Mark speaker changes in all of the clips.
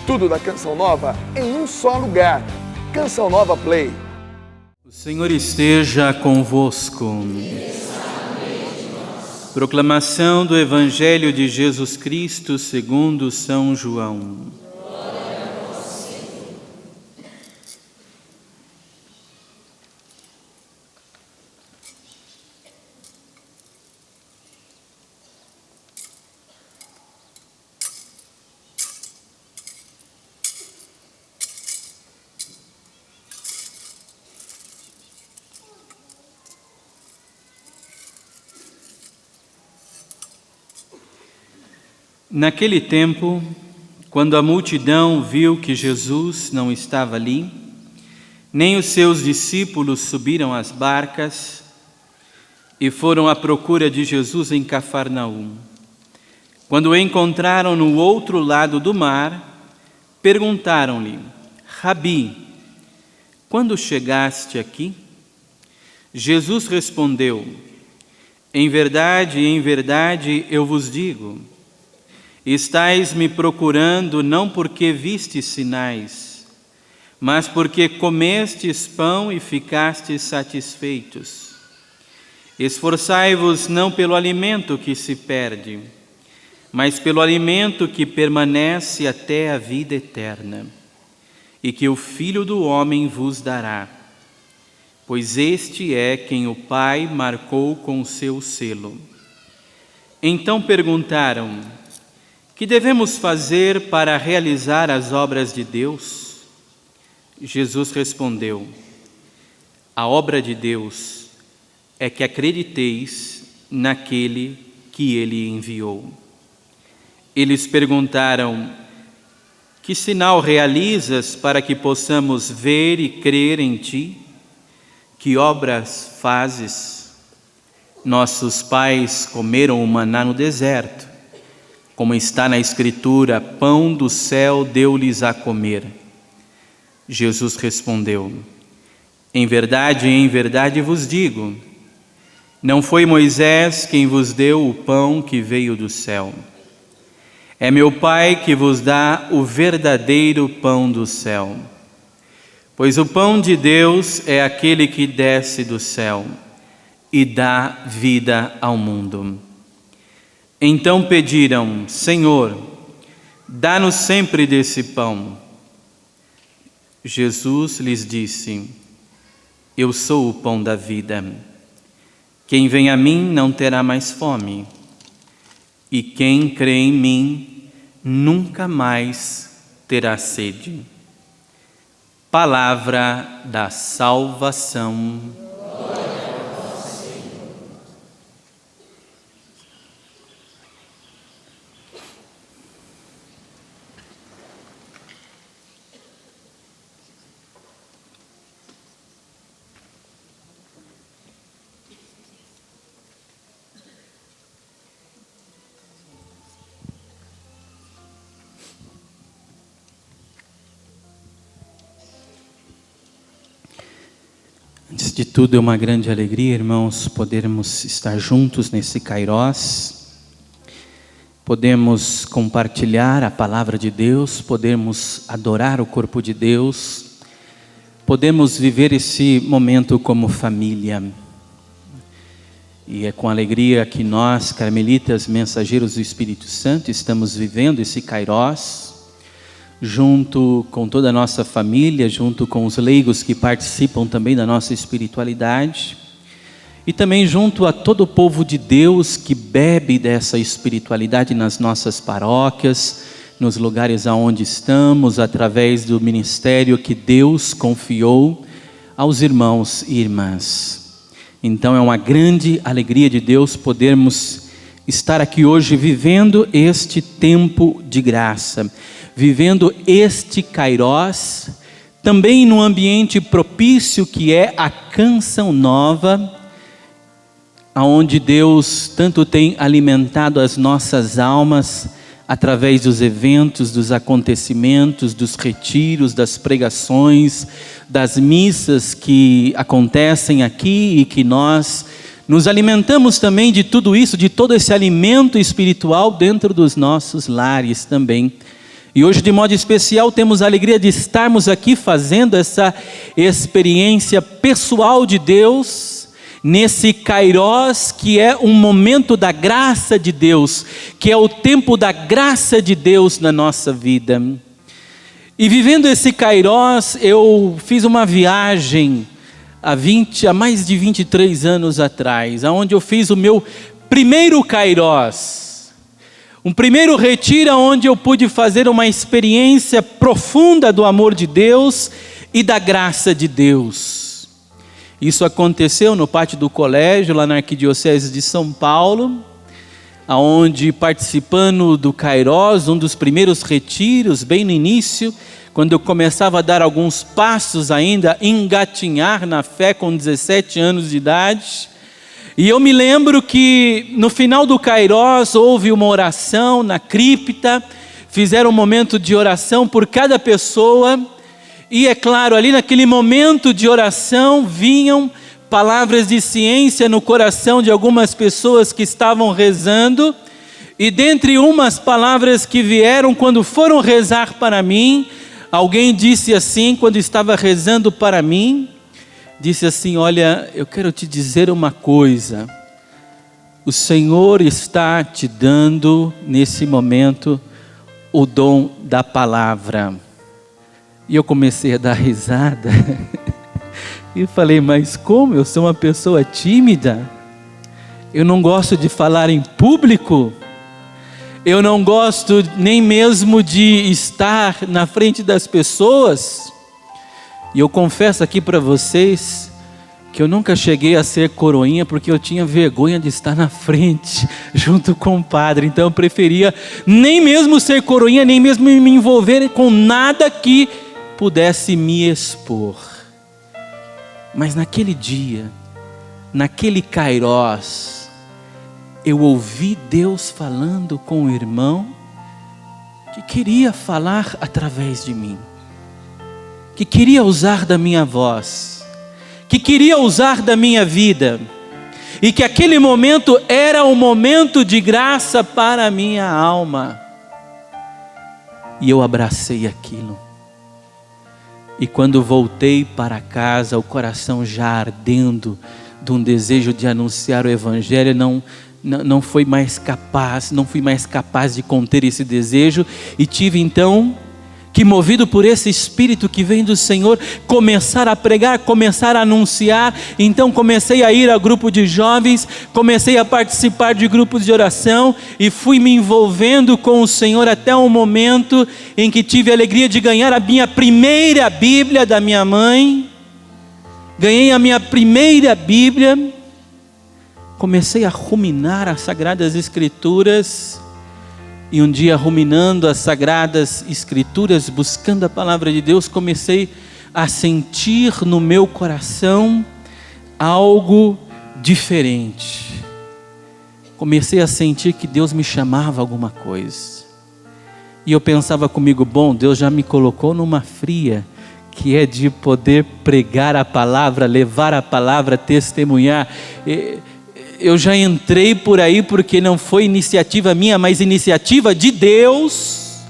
Speaker 1: Tudo da Canção Nova em um só lugar. Canção Nova Play.
Speaker 2: O Senhor esteja convosco. Proclamação do Evangelho de Jesus Cristo segundo São João. Naquele tempo, quando a multidão viu que Jesus não estava ali, nem os seus discípulos subiram às barcas e foram à procura de Jesus em Cafarnaum. Quando o encontraram no outro lado do mar, perguntaram-lhe: Rabi, quando chegaste aqui? Jesus respondeu: em verdade, eu vos digo, estais me procurando não porque vistes sinais, mas porque comestes pão e ficastes satisfeitos. Esforçai-vos não pelo alimento que se perde, mas pelo alimento que permanece até a vida eterna, e que o Filho do Homem vos dará, pois este é quem o Pai marcou com o seu selo. Então perguntaram: que devemos fazer para realizar as obras de Deus? Jesus respondeu: a obra de Deus é que acrediteis naquele que Ele enviou. Eles perguntaram: que sinal realizas para que possamos ver e crer em Ti? Que obras fazes? Nossos pais comeram o maná no deserto. Como está na Escritura, pão do céu deu-lhes a comer. Jesus respondeu: em verdade vos digo, não foi Moisés quem vos deu o pão que veio do céu. É meu Pai que vos dá o verdadeiro pão do céu. Pois o pão de Deus é aquele que desce do céu e dá vida ao mundo. Então pediram: Senhor, dá-nos sempre desse pão. Jesus lhes disse: eu sou o pão da vida. Quem vem a mim não terá mais fome, e quem crê em mim nunca mais terá sede. Palavra da salvação. Antes de tudo, é uma grande alegria, irmãos, podermos estar juntos nesse Kairós. Podemos compartilhar a palavra de Deus, podemos adorar o corpo de Deus, podemos viver esse momento como família. E é com alegria que nós, carmelitas, mensageiros do Espírito Santo, estamos vivendo esse Kairós, junto com toda a nossa família, junto com os leigos que participam também da nossa espiritualidade, e também junto a todo o povo de Deus que bebe dessa espiritualidade nas nossas paróquias, nos lugares aonde estamos, através do ministério que Deus confiou aos irmãos e irmãs. Então é uma grande alegria de Deus podermos estar aqui hoje vivendo este tempo de graça, vivendo este Kairós, também num ambiente propício que é a Canção Nova, aonde Deus tanto tem alimentado as nossas almas através dos eventos, dos acontecimentos, dos retiros, das pregações, das missas que acontecem aqui e que nós nos alimentamos também de tudo isso, de todo esse alimento espiritual dentro dos nossos lares também. E hoje, de modo especial, temos a alegria de estarmos aqui fazendo essa experiência pessoal de Deus, nesse Kairós, que é um momento da graça de Deus, que é o tempo da graça de Deus na nossa vida. E vivendo esse Kairós, eu fiz uma viagem há mais de 23 anos atrás, onde eu fiz o meu primeiro Kairós. Um primeiro retiro onde eu pude fazer uma experiência profunda do amor de Deus e da graça de Deus. Isso aconteceu no pátio do colégio, lá na Arquidiocese de São Paulo, onde, participando do Kairós, um dos primeiros retiros, bem no início, quando eu começava a dar alguns passos ainda, engatinhar na fé com 17 anos de idade. E eu me lembro que no final do Kairós houve uma oração na cripta, fizeram um momento de oração por cada pessoa, e é claro, ali naquele momento de oração vinham palavras de ciência no coração de algumas pessoas que estavam rezando, e dentre umas palavras que vieram quando foram rezar para mim, alguém disse assim, quando estava rezando para mim, disse assim: olha, eu quero te dizer uma coisa, o Senhor está te dando nesse momento o dom da palavra. E eu comecei a dar risada, e falei: mas como? Eu sou uma pessoa tímida, eu não gosto de falar em público, eu não gosto nem mesmo de estar na frente das pessoas. E eu confesso aqui para vocês que eu nunca cheguei a ser coroinha porque eu tinha vergonha de estar na frente junto com o padre. Então eu preferia nem mesmo ser coroinha, nem mesmo me envolver com nada que pudesse me expor. Mas naquele dia, naquele Kairós, eu ouvi Deus falando com o irmão que queria falar através de mim, que queria usar da minha voz, que queria usar da minha vida, e que aquele momento era um momento de graça para a minha alma. E eu abracei aquilo. E quando voltei para casa, o coração já ardendo de um desejo de anunciar o Evangelho, não fui mais capaz de conter esse desejo, e tive então que, movido por esse Espírito que vem do Senhor, começar a pregar, começar a anunciar. Então comecei a ir a grupo de jovens, comecei a participar de grupos de oração, e fui me envolvendo com o Senhor até um momento em que tive a alegria de ganhar a minha primeira Bíblia da minha mãe. Ganhei a minha primeira Bíblia, comecei a ruminar as Sagradas Escrituras. E um dia, ruminando as Sagradas Escrituras, buscando a Palavra de Deus, comecei a sentir no meu coração algo diferente. Comecei a sentir que Deus me chamava a alguma coisa. E eu pensava comigo: bom, Deus já me colocou numa fria, que é de poder pregar a palavra, levar a palavra, testemunhar. Eu já entrei por aí porque não foi iniciativa minha, mas iniciativa de Deus.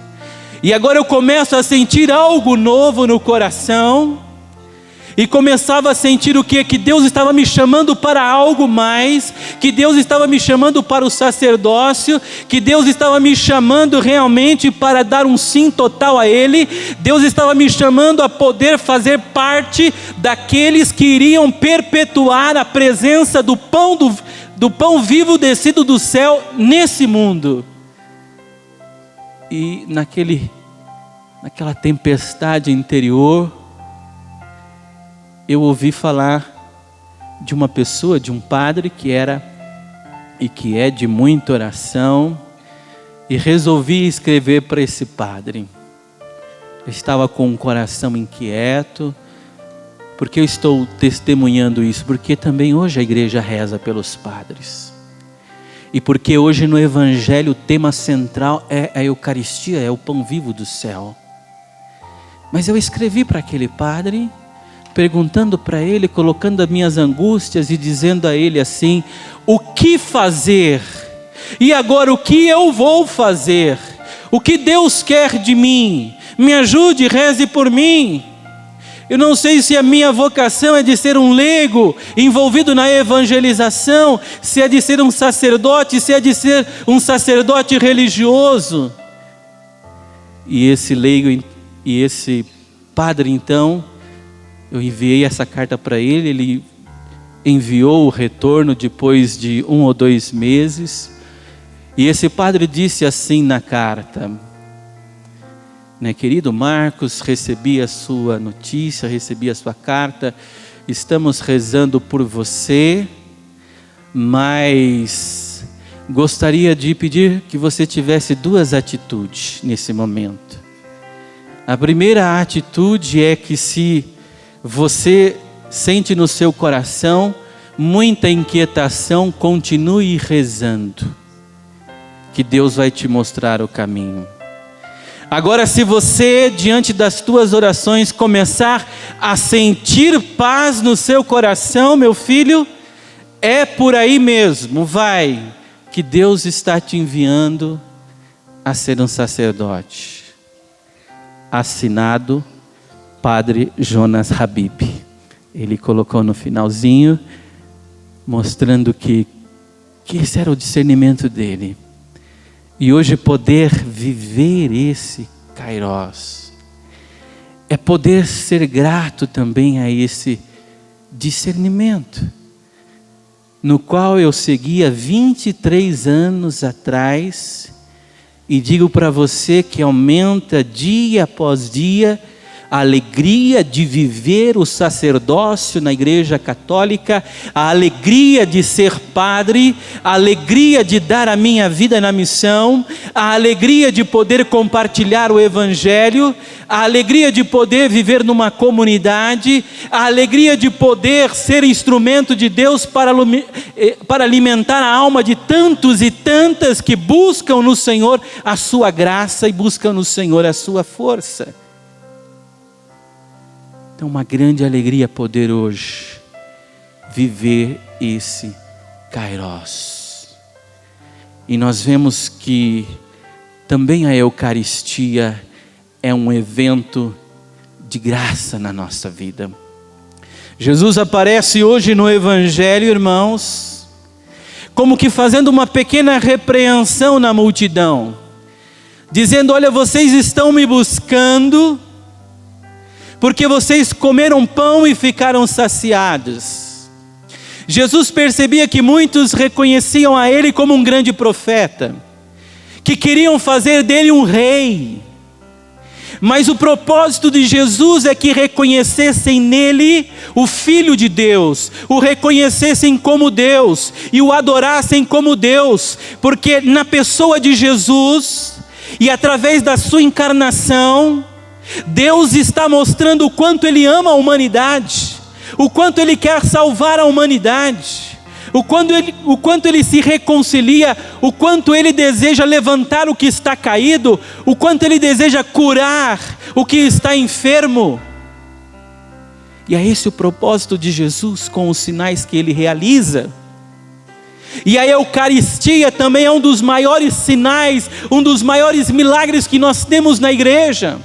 Speaker 2: E agora eu começo a sentir algo novo no coração. E começava a sentir o quê? Que Deus estava me chamando para algo mais. Que Deus estava me chamando para o sacerdócio. Que Deus estava me chamando realmente para dar um sim total a Ele. Deus estava me chamando a poder fazer parte daqueles que iriam perpetuar a presença do pão vivo descido do céu nesse mundo. E naquela tempestade interior, eu ouvi falar de uma pessoa, de um padre que era e que é de muita oração, e resolvi escrever para esse padre. Eu estava com um coração inquieto. Por que eu estou testemunhando isso? Porque também hoje a igreja reza pelos padres. E porque hoje no Evangelho o tema central é a Eucaristia, é o pão vivo do céu. Mas eu escrevi para aquele padre, perguntando para ele, colocando as minhas angústias e dizendo a ele assim: o que fazer? E agora o que eu vou fazer? O que Deus quer de mim? Me ajude, reze por mim. Eu não sei se a minha vocação é de ser um leigo envolvido na evangelização, se é de ser um sacerdote, se é de ser um sacerdote religioso. E esse leigo e esse padre, então, eu enviei essa carta para ele, ele enviou o retorno depois de 1 ou 2 meses. E esse padre disse assim na carta: querido Marcos, recebi a sua notícia, recebi a sua carta, estamos rezando por você, mas gostaria de pedir que você tivesse 2 atitudes nesse momento. A primeira atitude é que, se você sente no seu coração muita inquietação, continue rezando, que Deus vai te mostrar o caminho. Agora, se você, diante das tuas orações, começar a sentir paz no seu coração, meu filho, é por aí mesmo, vai, que Deus está te enviando a ser um sacerdote. Assinado Padre Jonas Habib. Ele colocou no finalzinho, mostrando que esse era o discernimento dele. E hoje poder viver esse Kairos é poder ser grato também a esse discernimento, no qual eu seguia 23 anos atrás, e digo para você que aumenta dia após dia a alegria de viver o sacerdócio na Igreja Católica, a alegria de ser padre, a alegria de dar a minha vida na missão, a alegria de poder compartilhar o Evangelho, a alegria de poder viver numa comunidade, a alegria de poder ser instrumento de Deus para alimentar a alma de tantos e tantas que buscam no Senhor a sua graça e buscam no Senhor a sua força. Então, uma grande alegria poder hoje viver esse Kairos. E nós vemos que também a Eucaristia é um evento de graça na nossa vida. Jesus aparece hoje no Evangelho, irmãos, como que fazendo uma pequena repreensão na multidão, dizendo: olha, vocês estão me buscando porque vocês comeram pão e ficaram saciados. Jesus percebia que muitos reconheciam a ele como um grande profeta, que queriam fazer dele um rei. Mas o propósito de Jesus é que reconhecessem nele o Filho de Deus, o reconhecessem como Deus e o adorassem como Deus, porque na pessoa de Jesus e através da sua encarnação, Deus está mostrando o quanto Ele ama a humanidade, o quanto Ele quer salvar a humanidade, o quanto Ele se reconcilia, o quanto Ele deseja levantar o que está caído, o quanto Ele deseja curar o que está enfermo. E é esse o propósito de Jesus com os sinais que Ele realiza. E a Eucaristia também é um dos maiores sinais, um dos maiores milagres que nós temos na igreja.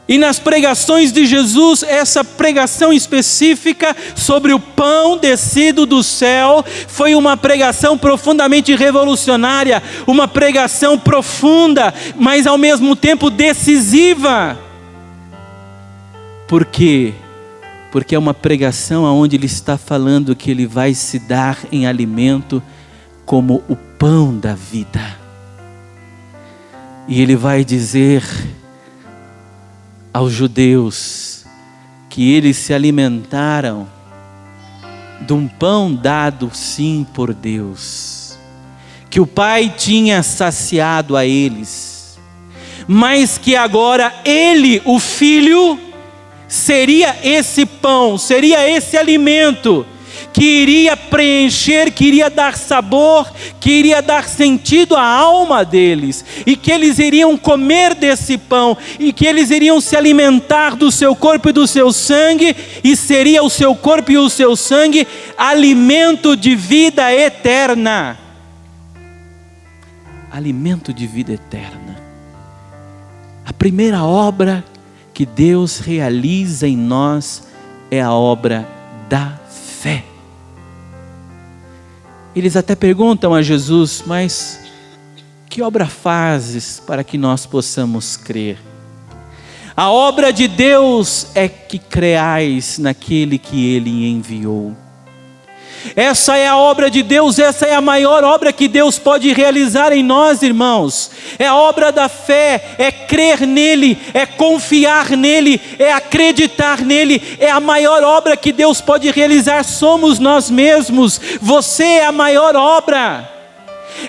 Speaker 2: E nas pregações de Jesus, essa pregação específica sobre o pão descido do céu, foi uma pregação profundamente revolucionária, uma pregação profunda, mas ao mesmo tempo decisiva. Por quê? Porque é uma pregação onde Ele está falando que Ele vai se dar em alimento como o pão da vida. E Ele vai dizer aos judeus que eles se alimentaram de um pão dado sim por Deus, que o Pai tinha saciado a eles, mas que agora Ele, o Filho, seria esse pão, seria esse alimento que iria preencher, que iria dar sabor, que iria dar sentido à alma deles, e que eles iriam comer desse pão, e que eles iriam se alimentar do seu corpo e do seu sangue, e seria o seu corpo e o seu sangue alimento de vida eterna. alimento de vida eterna. A primeira obra que Deus realiza em nós é a obra da fé. Eles até perguntam a Jesus: mas que obra fazes para que nós possamos crer? A obra de Deus é que creais naquele que Ele enviou. Essa é a obra de Deus, essa é a maior obra que Deus pode realizar em nós, irmãos. É a obra da fé, é crer nele, é confiar nele, é acreditar nele. É a maior obra que Deus pode realizar, somos nós mesmos. Você é a maior obra.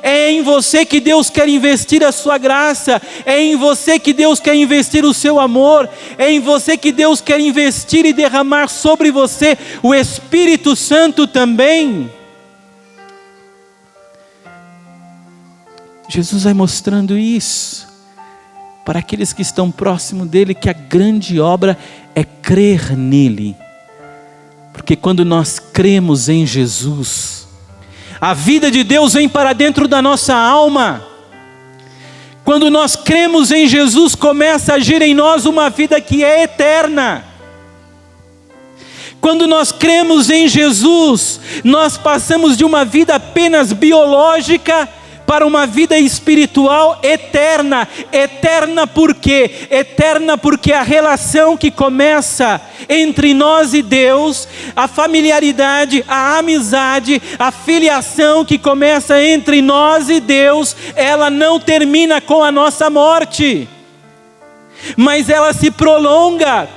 Speaker 2: É em você que Deus quer investir a sua graça, é em você que Deus quer investir o seu amor, é em você que Deus quer investir e derramar sobre você o Espírito Santo também. Jesus vai mostrando isso para aqueles que estão próximo dele, que a grande obra é crer nele, porque quando nós cremos em Jesus, a vida de Deus vem para dentro da nossa alma. Quando nós cremos em Jesus, começa a agir em nós uma vida que é eterna. Quando nós cremos em Jesus, nós passamos de uma vida apenas biológica para uma vida espiritual eterna. Eterna por quê? Eterna porque a relação que começa entre nós e Deus, a familiaridade, a amizade, a filiação que começa entre nós e Deus, ela não termina com a nossa morte, mas ela se prolonga.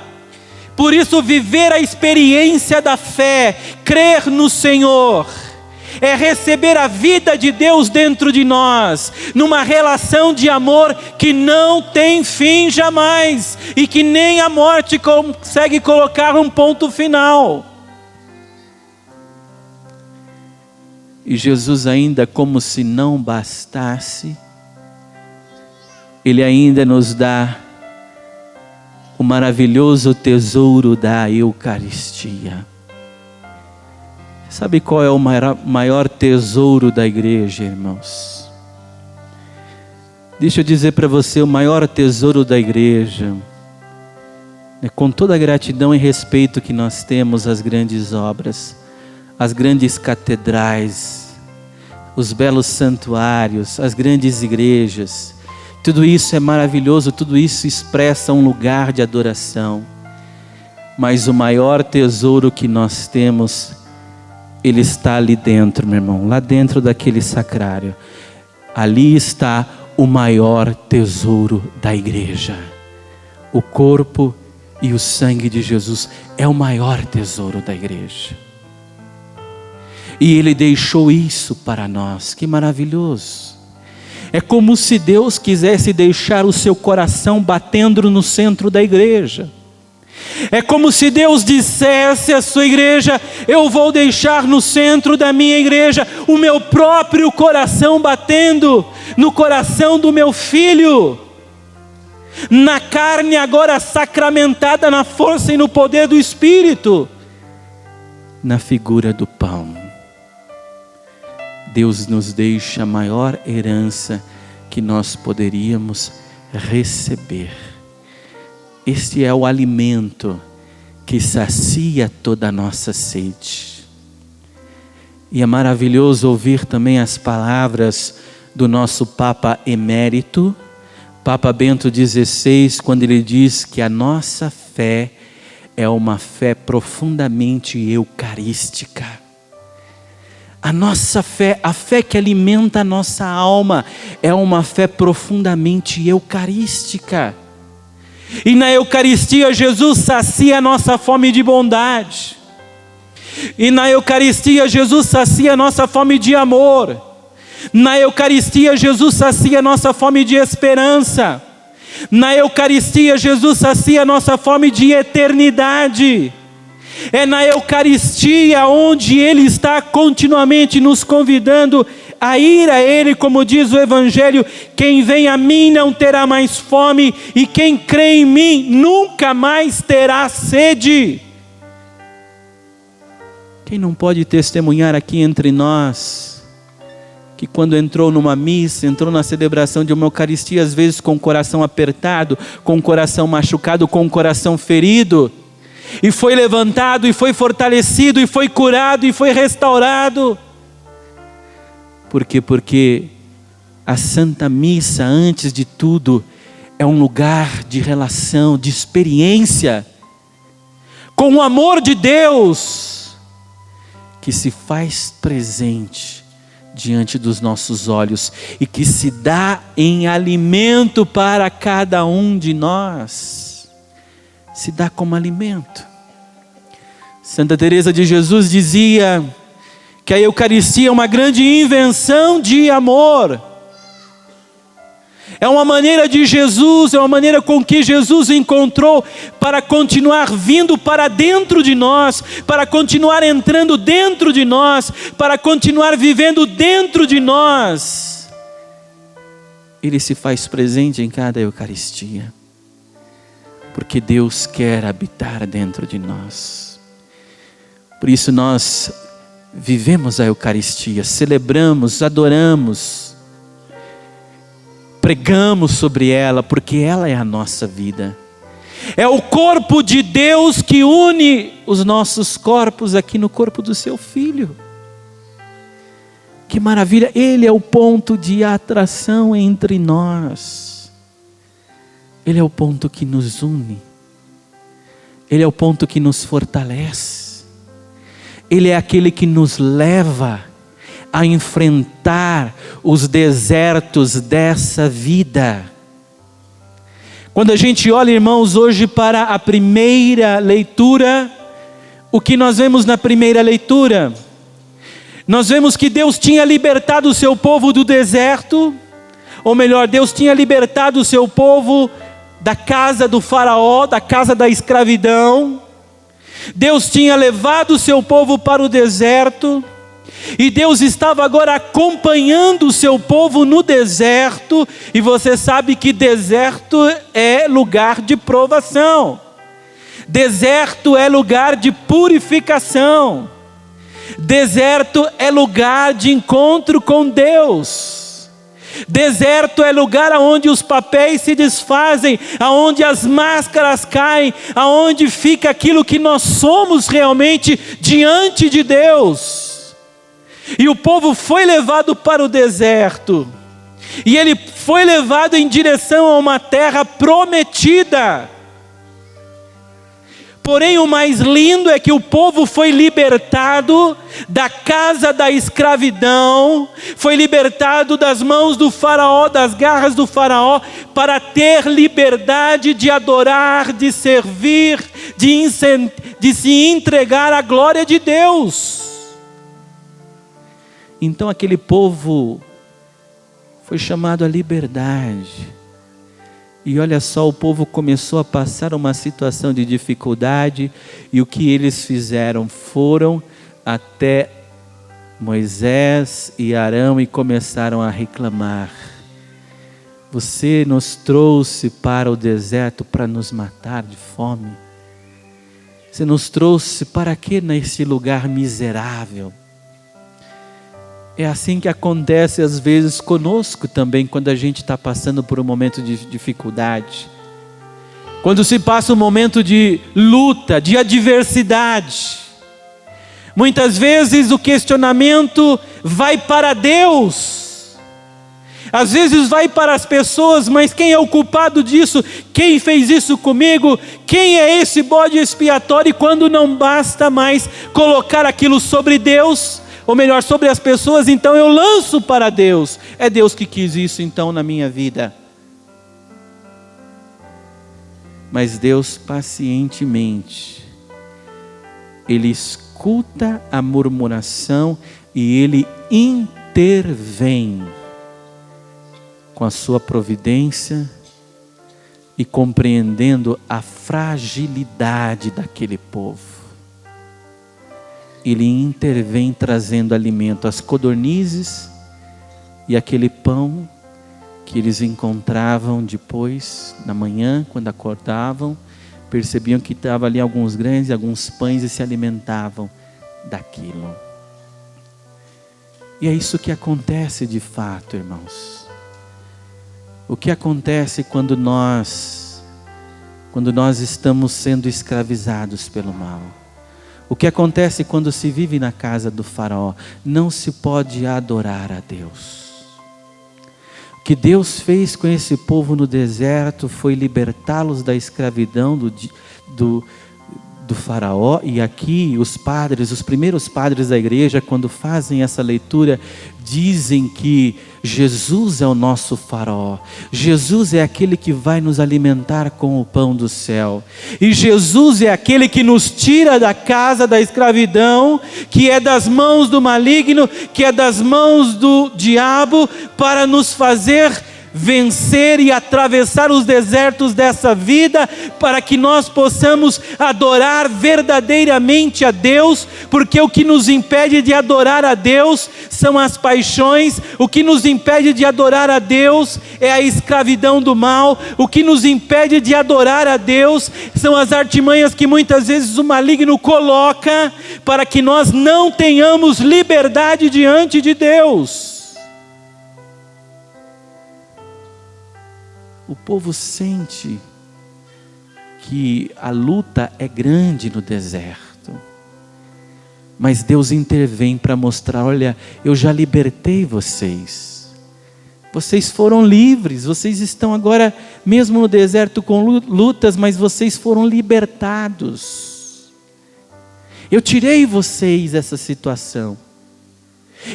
Speaker 2: Por isso, viver a experiência da fé, crer no Senhor, é receber a vida de Deus dentro de nós, numa relação de amor que não tem fim jamais, e que nem a morte consegue colocar um ponto final. E Jesus ainda, como se não bastasse, Ele ainda nos dá o maravilhoso tesouro da Eucaristia. Sabe qual é o maior tesouro da igreja, irmãos? Deixa eu dizer para você, o maior tesouro da igreja, com toda a gratidão e respeito que nós temos às grandes obras, às grandes catedrais, os belos santuários, as grandes igrejas, tudo isso é maravilhoso, tudo isso expressa um lugar de adoração. Mas o maior tesouro que nós temos, ele está ali dentro, meu irmão, lá dentro daquele sacrário. Ali está o maior tesouro da igreja. O corpo e o sangue de Jesus é o maior tesouro da igreja. E Ele deixou isso para nós, que maravilhoso. É como se Deus quisesse deixar o seu coração batendo no centro da igreja. É como se Deus dissesse à sua igreja: eu vou deixar no centro da minha igreja o meu próprio coração batendo no coração do meu filho, na carne agora sacramentada na força e no poder do Espírito, na figura do pão. Deus nos deixa a maior herança que nós poderíamos receber. Este é o alimento que sacia toda a nossa sede. E é maravilhoso ouvir também as palavras do nosso Papa Emérito, Papa Bento XVI, quando ele diz que a nossa fé é uma fé profundamente eucarística. A nossa fé, a fé que alimenta a nossa alma, é uma fé profundamente eucarística. E na Eucaristia Jesus sacia a nossa fome de bondade. E na Eucaristia Jesus sacia a nossa fome de amor. Na Eucaristia Jesus sacia a nossa fome de esperança. Na Eucaristia Jesus sacia a nossa fome de eternidade. É na Eucaristia onde Ele está continuamente nos convidando a ir a Ele, como diz o Evangelho: quem vem a mim não terá mais fome, e quem crê em mim nunca mais terá sede. Quem não pode testemunhar aqui entre nós que quando entrou numa missa, entrou na celebração de uma Eucaristia, às vezes com o coração apertado, com o coração machucado, com o coração ferido, e foi levantado, e foi fortalecido, e foi curado, e foi restaurado. Por quê? Porque a Santa Missa, antes de tudo, é um lugar de relação, de experiência com o amor de Deus, que se faz presente diante dos nossos olhos e que se dá em alimento para cada um de nós. Se dá como alimento. Santa Teresa de Jesus dizia que a Eucaristia é uma grande invenção de amor. É uma maneira de Jesus, é uma maneira com que Jesus encontrou para continuar vindo para dentro de nós, para continuar entrando dentro de nós, para continuar vivendo dentro de nós. Ele se faz presente em cada Eucaristia, porque Deus quer habitar dentro de nós. Por isso nós vivemos a Eucaristia, celebramos, adoramos, pregamos sobre ela, porque ela é a nossa vida. É o corpo de Deus que une os nossos corpos aqui no corpo do seu Filho. Que maravilha! Ele é o ponto de atração entre nós. Ele é o ponto que nos une. Ele é o ponto que nos fortalece. Ele é aquele que nos leva a enfrentar os desertos dessa vida. Quando a gente olha, irmãos, hoje para a primeira leitura, o que nós vemos na primeira leitura? Nós vemos que Deus tinha libertado o seu povo do deserto, ou melhor, Deus tinha libertado o seu povo da casa do faraó, da casa da escravidão. Deus tinha levado o seu povo para o deserto, e Deus estava agora acompanhando o seu povo no deserto, e você sabe que deserto é lugar de provação, deserto é lugar de purificação, deserto é lugar de encontro com Deus, deserto é lugar onde os papéis se desfazem, aonde as máscaras caem, aonde fica aquilo que nós somos realmente diante de Deus. E o povo foi levado para o deserto, e ele foi levado em direção a uma terra prometida. Porém, o mais lindo é que o povo foi libertado da casa da escravidão, foi libertado das mãos do faraó, das garras do faraó, para ter liberdade de adorar, de servir, de se entregar à glória de Deus. Então aquele povo foi chamado à liberdade. E olha só, o povo começou a passar uma situação de dificuldade, e o que eles fizeram? Foram até Moisés e Arão e começaram a reclamar: você nos trouxe para o deserto para nos matar de fome? Você nos trouxe para quê nesse lugar miserável? É assim que acontece às vezes conosco também, quando a gente está passando por um momento de dificuldade. Quando se passa um momento de luta, de adversidade. Muitas vezes o questionamento vai para Deus. Às vezes vai para as pessoas, mas quem é o culpado disso? Quem fez isso comigo? Quem é esse bode expiatório? E quando não basta mais colocar aquilo sobre Deus, ou melhor, sobre as pessoas, então eu lanço para Deus. É Deus que quis isso então na minha vida. Mas Deus pacientemente, Ele escuta a murmuração e Ele intervém com a sua providência e compreendendo a fragilidade daquele povo. Ele intervém trazendo alimento às codornizes e aquele pão que eles encontravam depois, na manhã, quando acordavam, percebiam que estava ali alguns grãos e alguns pães e se alimentavam daquilo. E é isso que acontece de fato, irmãos. O que acontece quando nós estamos sendo escravizados pelo mal? O que acontece quando se vive na casa do faraó? Não se pode adorar a Deus. O que Deus fez com esse povo no deserto foi libertá-los da escravidão do faraó. E aqui os primeiros padres da igreja, quando fazem essa leitura, dizem que Jesus é o nosso faraó. Jesus é aquele que vai nos alimentar com o pão do céu. E Jesus é aquele que nos tira da casa da escravidão, que é das mãos do maligno, que é das mãos do diabo, para nos fazer vencer e atravessar os desertos dessa vida, para que nós possamos adorar verdadeiramente a Deus, porque o que nos impede de adorar a Deus são as paixões, o que nos impede de adorar a Deus é a escravidão do mal, o que nos impede de adorar a Deus são as artimanhas que muitas vezes o maligno coloca, para que nós não tenhamos liberdade diante de Deus. O povo sente que a luta é grande no deserto, mas Deus intervém para mostrar: olha, eu já libertei vocês, vocês foram livres, vocês estão agora mesmo no deserto com lutas, mas vocês foram libertados. Eu tirei vocês dessa situação.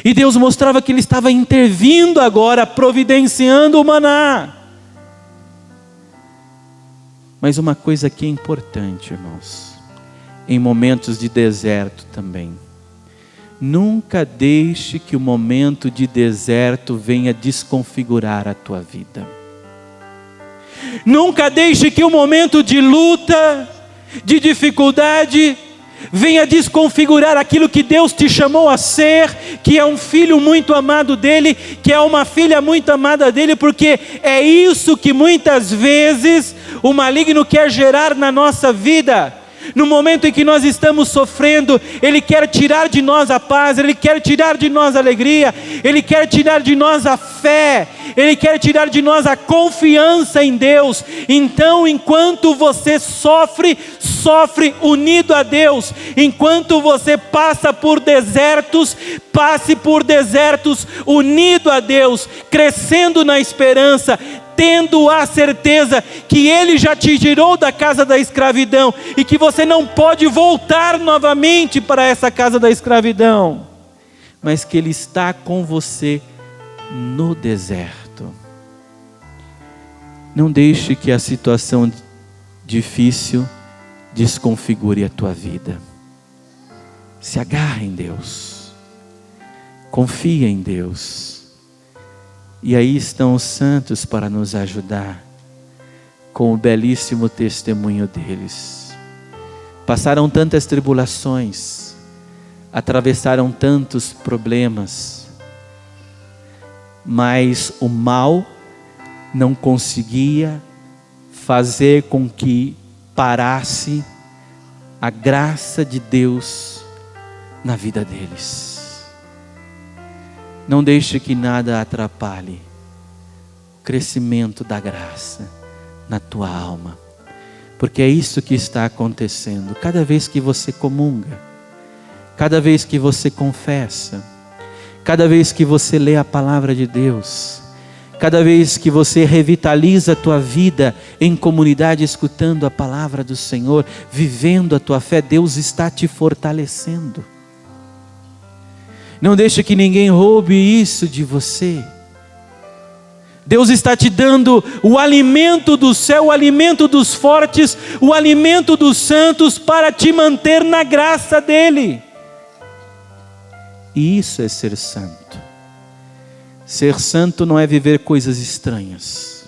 Speaker 2: E Deus mostrava que Ele estava intervindo agora, providenciando o maná. Mas uma coisa que é importante, irmãos, em momentos de deserto também: nunca deixe que o momento de deserto venha desconfigurar a tua vida. Nunca deixe que o momento de luta, de dificuldade, venha desconfigurar aquilo que Deus te chamou a ser, que é um filho muito amado dEle, que é uma filha muito amada dEle, porque é isso que muitas vezes o maligno quer gerar na nossa vida. No momento em que nós estamos sofrendo, ele quer tirar de nós a paz, ele quer tirar de nós a alegria, ele quer tirar de nós a fé, ele quer tirar de nós a confiança em Deus. Então, enquanto você sofre unido a Deus. Enquanto você passa por desertos, passe por desertos unido a Deus, crescendo na esperança, tendo a certeza que Ele já te tirou da casa da escravidão e que você não pode voltar novamente para essa casa da escravidão, mas que Ele está com você no deserto. Não deixe que a situação difícil desconfigure a tua vida. Se agarre em Deus, confia em Deus. E aí estão os santos para nos ajudar, com o belíssimo testemunho deles. Passaram tantas tribulações, atravessaram tantos problemas, mas o mal não conseguia fazer com que parasse a graça de Deus na vida deles. Não deixe que nada atrapalhe o crescimento da graça na tua alma, porque é isso que está acontecendo. Cada vez que você comunga, cada vez que você confessa, cada vez que você lê a palavra de Deus, cada vez que você revitaliza a tua vida em comunidade, escutando a palavra do Senhor, vivendo a tua fé, Deus está te fortalecendo. Não deixe que ninguém roube isso de você. Deus está te dando o alimento do céu, o alimento dos fortes, o alimento dos santos, para te manter na graça dEle. E isso é ser santo. Ser santo não é viver coisas estranhas.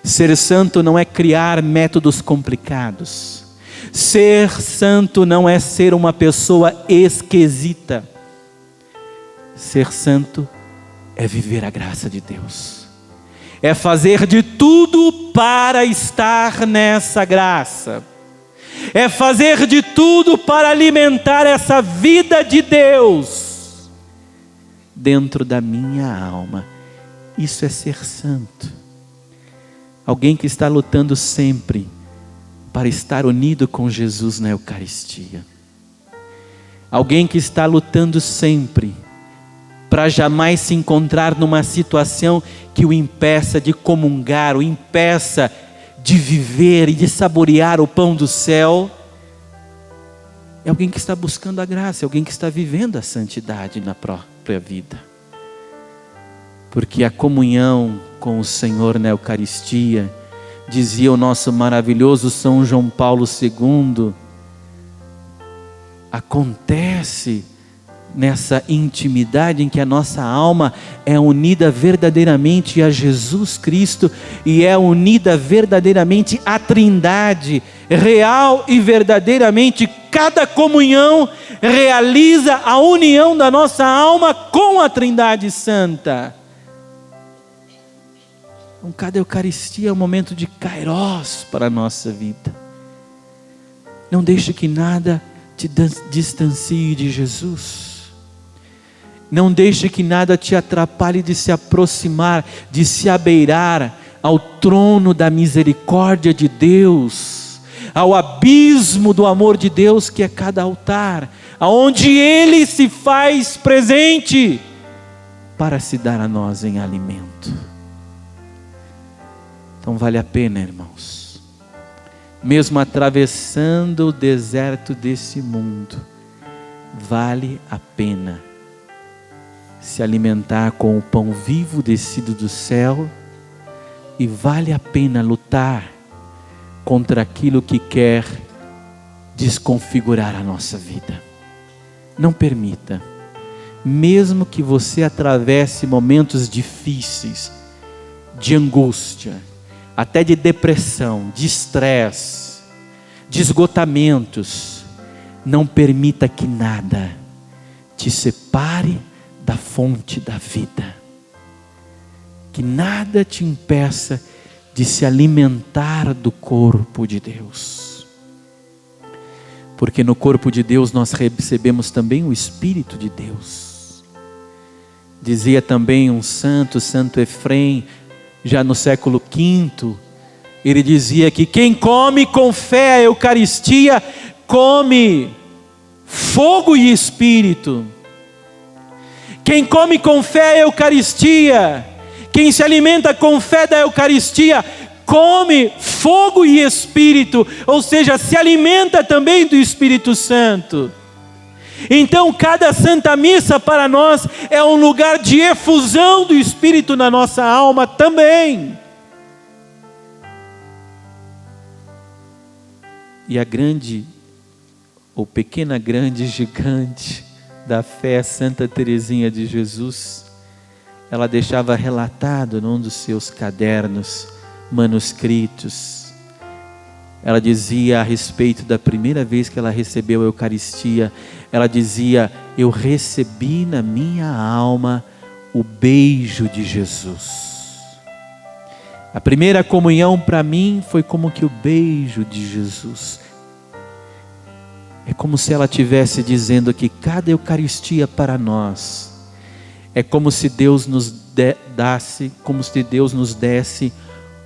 Speaker 2: Ser santo não é criar métodos complicados. Ser santo não é ser uma pessoa esquisita. Ser santo é viver a graça de Deus. É fazer de tudo para estar nessa graça. É fazer de tudo para alimentar essa vida de Deus. dentro da minha alma. Isso é ser santo. Alguém que está lutando sempre para estar unido com Jesus na Eucaristia. Alguém que está lutando sempre para jamais se encontrar numa situação que o impeça de comungar, o impeça de viver e de saborear o pão do céu. É alguém que está buscando a graça, é alguém que está vivendo a santidade na própria vida. Porque a comunhão com o Senhor na Eucaristia, dizia o nosso maravilhoso São João Paulo II, acontece nessa intimidade em que a nossa alma é unida verdadeiramente a Jesus Cristo e é unida verdadeiramente à Trindade, real e verdadeiramente. Cada comunhão realiza a união da nossa alma com a Trindade Santa. Então, cada Eucaristia é um momento de Kairos para a nossa vida. Não deixe que nada te distancie de Jesus. Não deixe que nada te atrapalhe de se aproximar, de se abeirar ao trono da misericórdia de Deus, ao abismo do amor de Deus que é cada altar, aonde Ele se faz presente para se dar a nós em alimento. Então vale a pena, irmãos, mesmo atravessando o deserto desse mundo, vale a pena se alimentar com o pão vivo descido do céu, e vale a pena lutar contra aquilo que quer desconfigurar a nossa vida. Não permita, mesmo que você atravesse momentos difíceis, de angústia, até de depressão, de estresse, de esgotamentos, não permita que nada te separe da fonte da vida. Que nada te impeça de se alimentar do corpo de Deus. Porque no corpo de Deus nós recebemos também o Espírito de Deus. Dizia também um santo, Santo Efrem, já no século V, ele dizia que quem come com fé a Eucaristia, come fogo e Espírito. Quem come com fé a Eucaristia, quem se alimenta com fé da Eucaristia, come fogo e Espírito, ou seja, se alimenta também do Espírito Santo. Então cada Santa Missa para nós é um lugar de efusão do Espírito na nossa alma também. E a grande, ou pequena grande gigante da fé, Santa Teresinha de Jesus, ela deixava relatado num dos seus cadernos manuscritos. Ela dizia a respeito da primeira vez que ela recebeu a Eucaristia, ela dizia: eu recebi na minha alma o beijo de Jesus. A primeira comunhão para mim foi como que o beijo de Jesus. É como se ela estivesse dizendo que cada Eucaristia para nós é como se Deus nos desse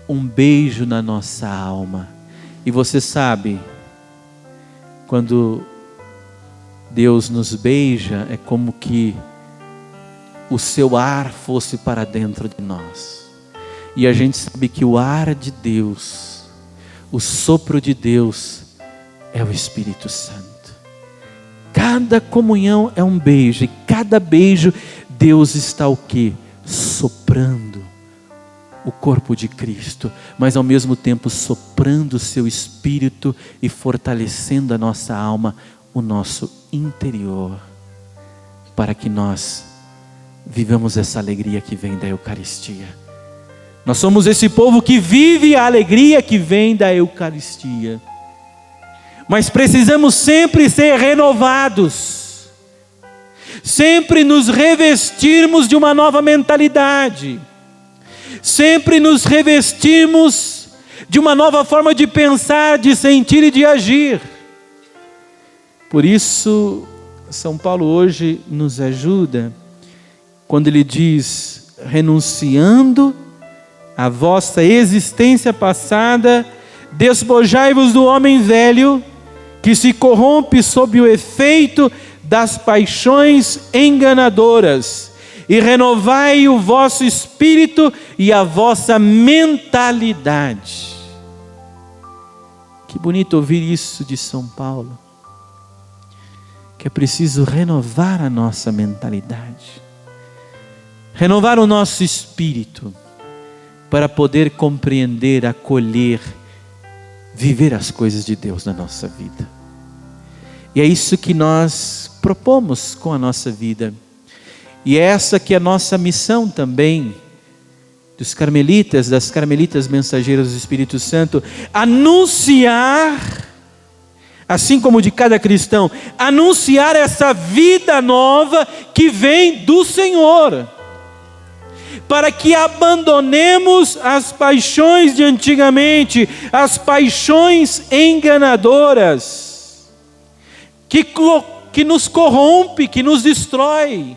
Speaker 2: um beijo na nossa alma. E você sabe, quando Deus nos beija, é como que o seu ar fosse para dentro de nós. E a gente sabe que o ar de Deus, o sopro de Deus, é o Espírito Santo. Cada comunhão é um beijo, e cada beijo Deus está o quê? Soprando o corpo de Cristo, mas ao mesmo tempo soprando o seu Espírito e fortalecendo a nossa alma, o nosso interior, para que nós vivamos essa alegria que vem da Eucaristia. Nós somos esse povo que vive a alegria que vem da Eucaristia, mas precisamos sempre ser renovados, sempre nos revestirmos de uma nova mentalidade, sempre nos revestirmos de uma nova forma de pensar, de sentir e de agir. Por isso, São Paulo hoje nos ajuda quando ele diz: renunciando à vossa existência passada, despojai-vos do homem velho, que se corrompe sob o efeito das paixões enganadoras, e renovai o vosso espírito e a vossa mentalidade. Que bonito ouvir isso de São Paulo, que é preciso renovar a nossa mentalidade, renovar o nosso espírito, para poder compreender, acolher, viver as coisas de Deus na nossa vida. E é isso que nós propomos com a nossa vida. E é essa que é a nossa missão também, dos carmelitas, das carmelitas mensageiras do Espírito Santo, anunciar, assim como de cada cristão, anunciar essa vida nova que vem do Senhor, para que abandonemos as paixões de antigamente, as paixões enganadoras, que nos corrompe, que nos destrói.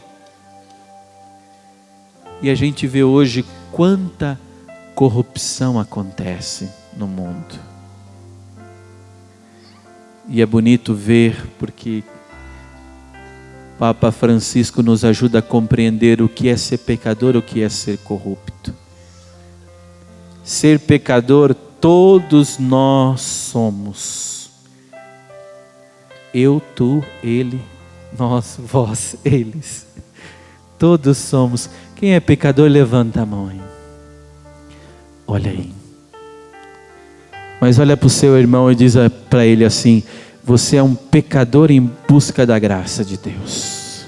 Speaker 2: E a gente vê hoje quanta corrupção acontece no mundo. E é bonito ver, porque Papa Francisco nos ajuda a compreender o que é ser pecador, o que é ser corrupto. Ser pecador, todos nós somos. Eu, tu, ele, nós, vós, eles. Todos somos. Quem é pecador, levanta a mão aí. Olha aí. Mas olha para o seu irmão e diz para ele assim: você é um pecador em busca da graça de Deus.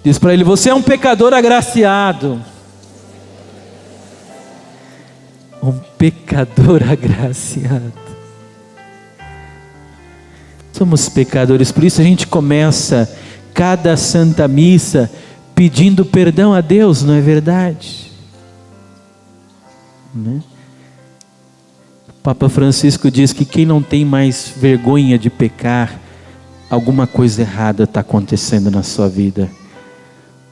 Speaker 2: Diz para ele: você é um pecador agraciado. Um pecador agraciado. Somos pecadores, por isso a gente começa cada Santa Missa pedindo perdão a Deus, não é verdade? Né? O Papa Francisco diz que quem não tem mais vergonha de pecar, alguma coisa errada está acontecendo na sua vida,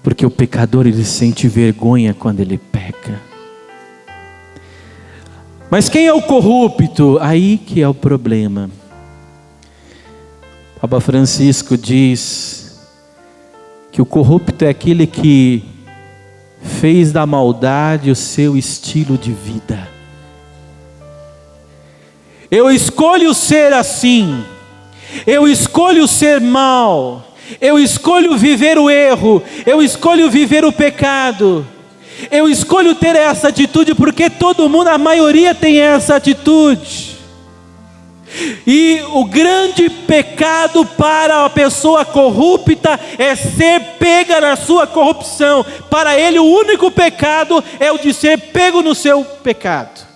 Speaker 2: porque o pecador, ele sente vergonha quando ele peca. Mas quem é o corrupto? Aí que é o problema. O Papa Francisco diz que o corrupto é aquele que fez da maldade o seu estilo de vida. Eu escolho ser assim, eu escolho ser mal, eu escolho viver o erro, eu escolho viver o pecado, eu escolho ter essa atitude porque todo mundo, a maioria tem essa atitude. E o grande pecado para a pessoa corrupta é ser pega na sua corrupção. Para ele o único pecado é o de ser pego no seu pecado.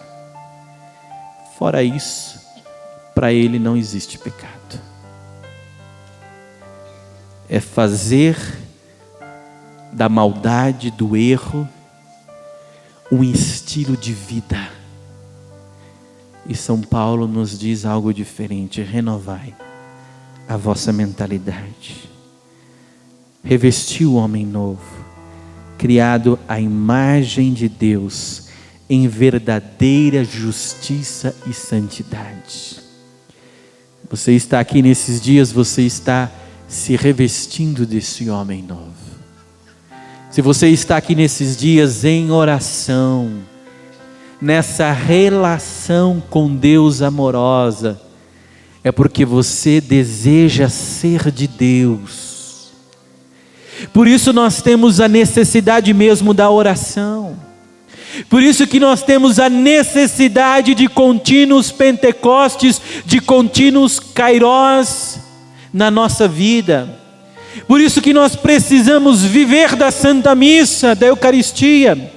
Speaker 2: Fora isso, para ele não existe pecado. É fazer da maldade, do erro, um estilo de vida. E São Paulo nos diz algo diferente: renovai a vossa mentalidade. Revesti o homem novo, criado à imagem de Deus, em verdadeira justiça e santidade. Você está aqui nesses dias, você está se revestindo desse homem novo. Se você está aqui nesses dias em oração, nessa relação com Deus amorosa, é porque você deseja ser de Deus. Por isso nós temos a necessidade mesmo da oração. Por isso que nós temos a necessidade de contínuos Pentecostes, de contínuos Kairós na nossa vida. Por isso que nós precisamos viver da Santa Missa, da Eucaristia.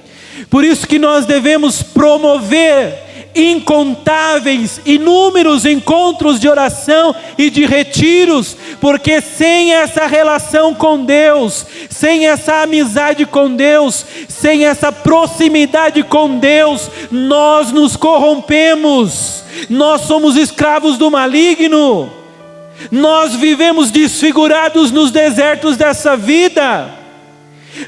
Speaker 2: Por isso que nós devemos promover incontáveis, inúmeros encontros de oração e de retiros, porque sem essa relação com Deus, sem essa amizade com Deus, sem essa proximidade com Deus, nós nos corrompemos, nós somos escravos do maligno.
Speaker 3: Nós vivemos desfigurados nos desertos dessa vida,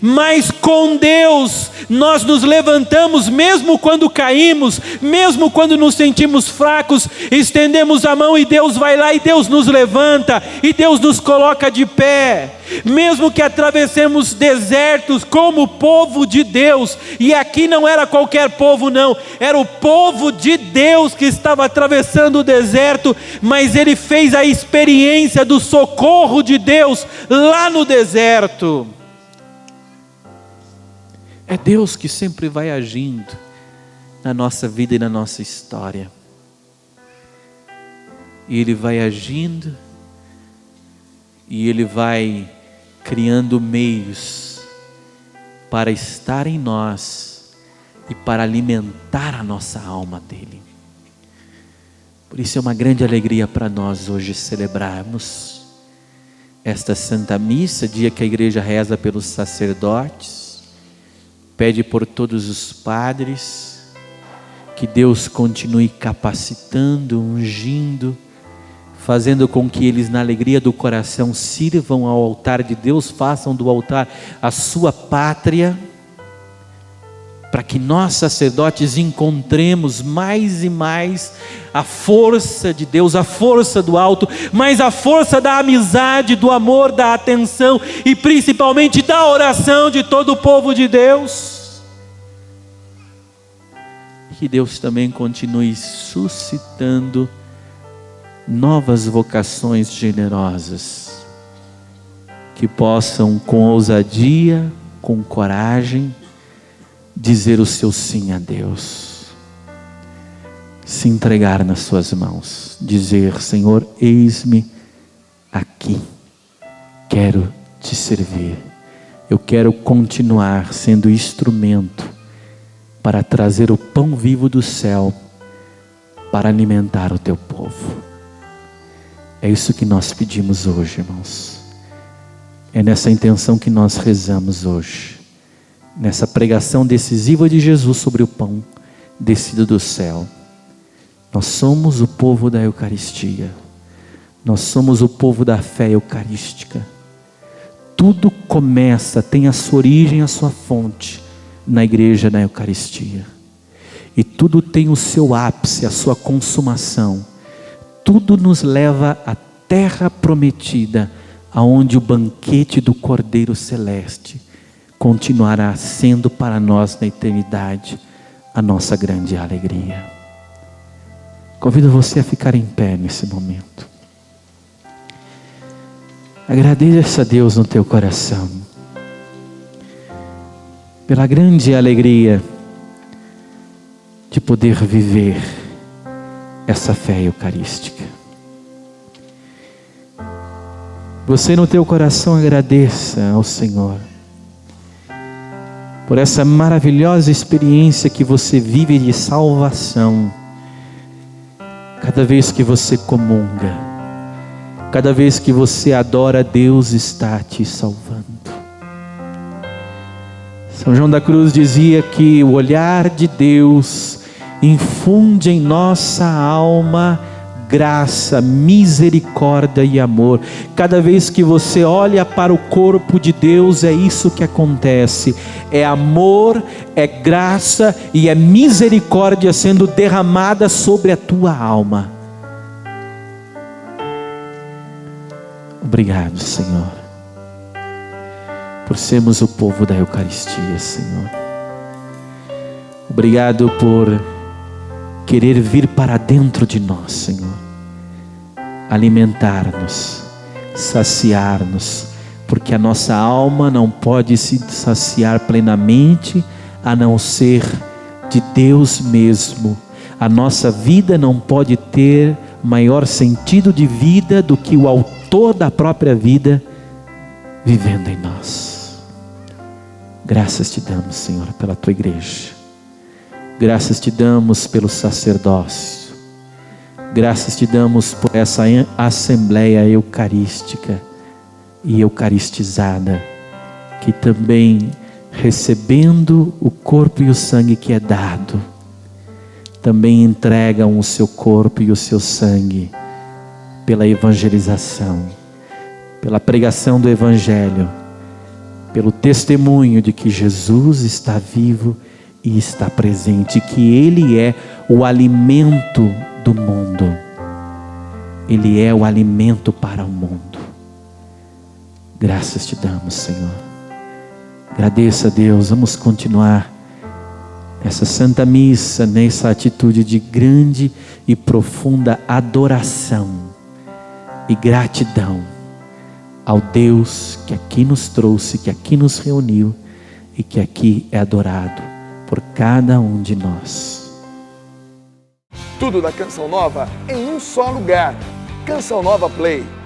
Speaker 3: mas com Deus nós nos levantamos, mesmo quando caímos, mesmo quando nos sentimos fracos, estendemos a mão e Deus vai lá e Deus nos levanta, e Deus nos coloca de pé. Mesmo que atravessemos desertos como o povo de Deus, e aqui não era qualquer povo não, era o povo de Deus que estava atravessando o deserto, mas ele fez a experiência do socorro de Deus lá no deserto. É Deus que sempre vai agindo na nossa vida e na nossa história. E Ele vai agindo, e Ele vai criando meios para estar em nós e para alimentar a nossa alma dEle. Por isso é uma grande alegria para nós hoje celebrarmos esta Santa Missa, dia que a igreja reza pelos sacerdotes, pede por todos os padres, que Deus continue capacitando, ungindo, fazendo com que eles, na alegria do coração, sirvam ao altar de Deus, façam do altar a sua pátria, para que nós sacerdotes encontremos mais e mais a força de Deus, a força do alto, mas a força da amizade, do amor, da atenção e principalmente da oração de todo o povo de Deus. Que Deus também continue suscitando novas vocações generosas, que possam com ousadia, com coragem, dizer o seu sim a Deus, se entregar nas suas mãos, dizer: Senhor, eis-me aqui, quero te servir, eu quero continuar sendo instrumento para trazer o pão vivo do céu, para alimentar o teu povo. É isso que nós pedimos hoje, irmãos. É nessa intenção que nós rezamos hoje, nessa pregação decisiva de Jesus sobre o pão descido do céu. Nós somos o povo da Eucaristia, nós somos o povo da fé eucarística. Tudo começa, tem a sua origem, a sua fonte na igreja, na Eucaristia, e tudo tem o seu ápice, a sua consumação. Tudo nos leva à terra prometida, aonde o banquete do Cordeiro Celeste continuará sendo para nós na eternidade a nossa grande alegria. Convido você a ficar em pé nesse momento. Agradeça a Deus no teu coração pela grande alegria de poder viver essa fé eucarística. Você no teu coração agradeça ao Senhor por essa maravilhosa experiência que você vive de salvação. Cada vez que você comunga, cada vez que você adora, Deus está te salvando. São João da Cruz dizia que o olhar de Deus infunde em nossa alma graça, misericórdia e amor. Cada vez que você olha para o corpo de Deus, é isso que acontece. É amor, é graça e é misericórdia sendo derramada sobre a tua alma. Obrigado, Senhor, por sermos o povo da Eucaristia, Senhor. Obrigado por querer vir para dentro de nós, Senhor, alimentar-nos, saciar-nos, porque a nossa alma não pode se saciar plenamente a não ser de Deus mesmo. A nossa vida não pode ter maior sentido de vida do que o autor da própria vida vivendo em nós. Graças te damos, Senhor, pela tua igreja. Graças te damos pelo sacerdócio. Graças te damos por essa assembleia eucarística e eucaristizada, que também, recebendo o corpo e o sangue que é dado, também entregam o seu corpo e o seu sangue pela evangelização, pela pregação do Evangelho, pelo testemunho de que Jesus está vivo e está presente, que Ele é o alimento do mundo. Ele é o alimento para o mundo. Graças te damos, Senhor. Agradeça a Deus. Vamos continuar essa Santa Missa nessa atitude de grande e profunda adoração e gratidão ao Deus que aqui nos trouxe, que aqui nos reuniu e que aqui é adorado por cada um de nós.
Speaker 1: Tudo da Canção Nova em um só lugar. Canção Nova Play.